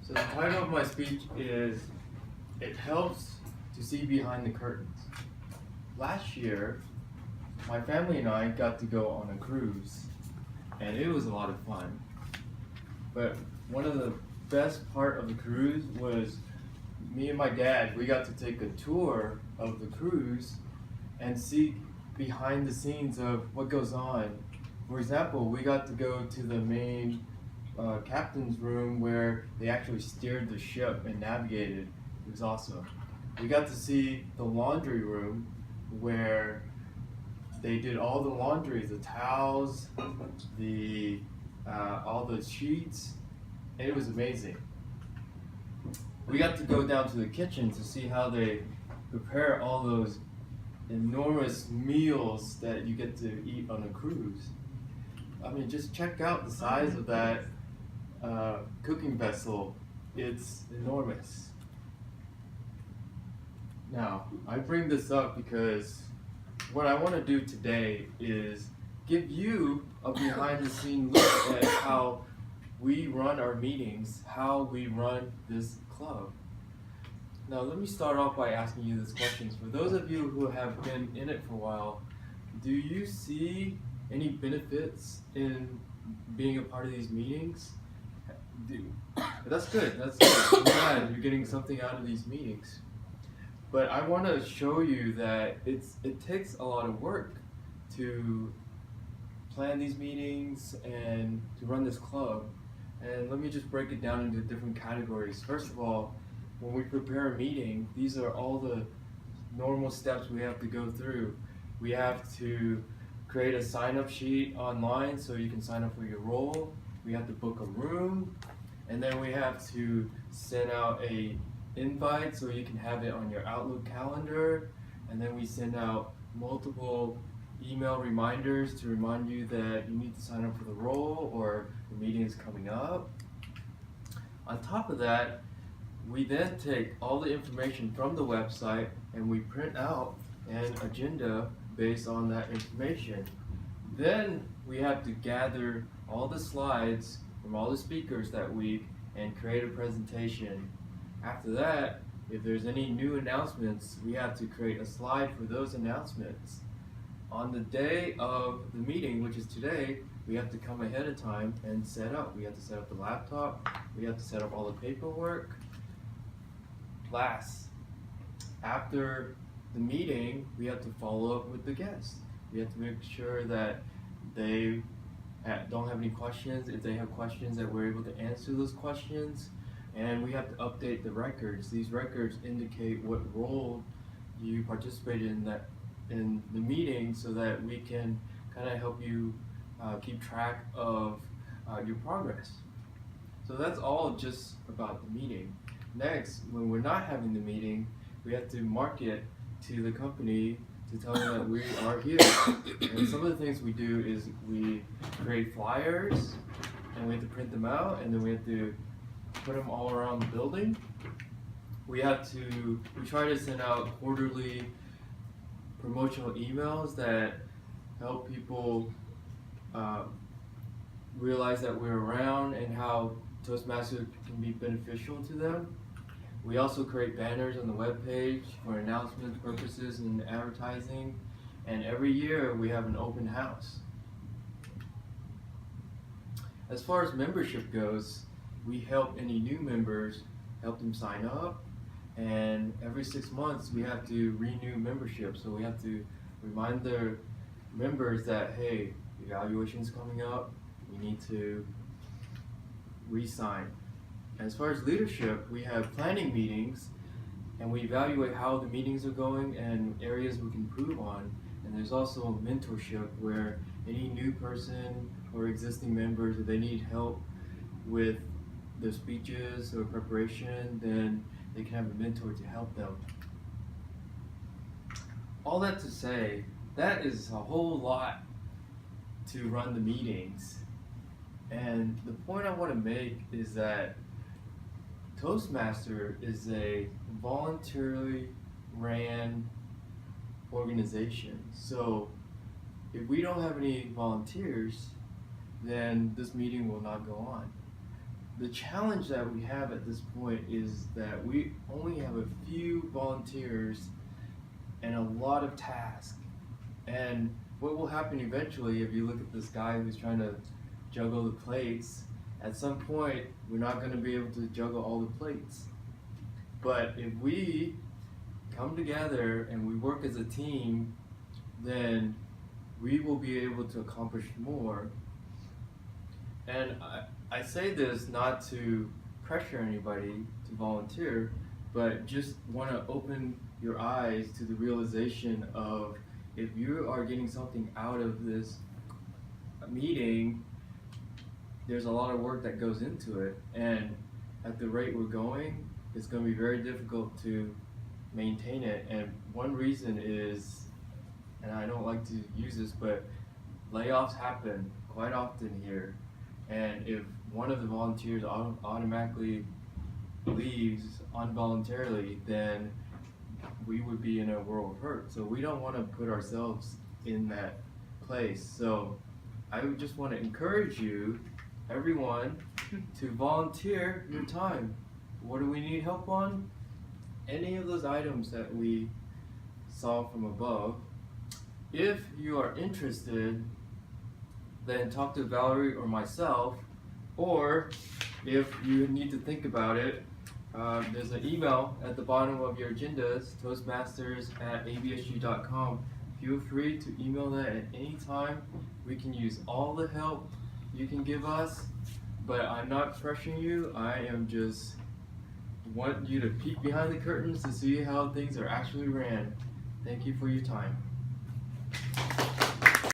So the title of my speech is It Helps to See Behind the Curtains. Last year, my family and I got to go on a cruise, and it was a lot of fun. But one of the best part of the cruise was me and my dad, we got to take a tour of the cruise and see behind the scenes of what goes on. For example, we got to go to the main captain's room where they actually steered the ship and navigated. It was awesome. We got to see the laundry room where they did all the laundry, the towels, the all the sheets, and it was amazing. We got to go down to the kitchen to see how they prepare all those enormous meals that you get to eat on a cruise. I mean, just check out the size of that cooking vessel. It's enormous. Now, I bring this up because what I want to do today is give you a behind the scenes look at how we run our meetings, how we run this club. Now, let me start off by asking you these questions. For those of you who have been in it for a while, do you see any benefits in being a part of these meetings? That's good. That's good. I'm glad you're getting something out of these meetings. But I want to show you that it takes a lot of work to plan these meetings and to run this club. And let me just break it down into different categories. First of all, when we prepare a meeting, these are all the normal steps we have to go through. We have to create a sign-up sheet online so you can sign up for your role. We have to book a room, and then we have to send out a invite so you can have it on your Outlook calendar, and then we send out multiple email reminders to remind you that you need to sign up for the role or the meeting is coming up. On top of that, we then take all the information from the website and we print out an agenda based on that information. Then we have to gather all the slides from all the speakers that week and create a presentation. After that, if there's any new announcements, we have to create a slide for those announcements. On the day of the meeting, which is today, we have to come ahead of time and set up. We have to set up the laptop, we have to set up all the paperwork. Last, after the meeting, we have to follow up with the guests. We have to make sure that they don't have any questions. If they have questions, that we're able to answer those questions. And we have to update the records. These records indicate what role you participated in the meeting so that we can kind of help you keep track of your progress. So that's all just about the meeting. Next, when we're not having the meeting, we have to market to the company to tell them that we are here. And some of the things we do is we create flyers and we have to print them out, and then we have to put them all around the building. We try to send out quarterly promotional emails that help people realize that we're around and how Toastmasters can be beneficial to them. We also create banners on the webpage for announcement purposes and advertising. And every year we have an open house. As far as membership goes, we help any new members, help them sign up. And every 6 months we have to renew membership. So we have to remind the members that, hey, evaluation's coming up, we need to re-sign. As far as leadership, we have planning meetings and we evaluate how the meetings are going and areas we can improve on. And there's also mentorship where any new person or existing members, if they need help with their speeches or preparation, then they can have a mentor to help them. All that to say, that is a whole lot to run the meetings. And the point I want to make is that Toastmaster is a voluntarily ran organization. So if we don't have any volunteers, then this meeting will not go on. the challenge that we have at this point is that we only have a few volunteers and a lot of tasks. And what will happen eventually, if you look at this guy who's trying to juggle the plates, at some point we're not going to be able to juggle all the plates. But if we come together and we work as a team, then we will be able to accomplish more. And I say this not to pressure anybody to volunteer, but just want to open your eyes to the realization of, if you are getting something out of this meeting, there's a lot of work that goes into it. And at the rate we're going, it's going to be very difficult to maintain it. And one reason is, and I don't like to use this, but layoffs happen quite often here. And if one of the volunteers automatically leaves involuntarily, then we would be in a world of hurt. So we don't want to put ourselves in that place. So I would just want to encourage you, everyone, to volunteer your time. What do we need help on? Any of those items that we saw from above. If you are interested, then talk to Valerie or myself, or if you need to think about it, there's an email at the bottom of your agendas, toastmasters@absg.com. Feel free to email that at any time. We can use all the help you can give us, but I'm not pressuring you. I am just want you to peek behind the curtains to see how things are actually ran. Thank you for your time.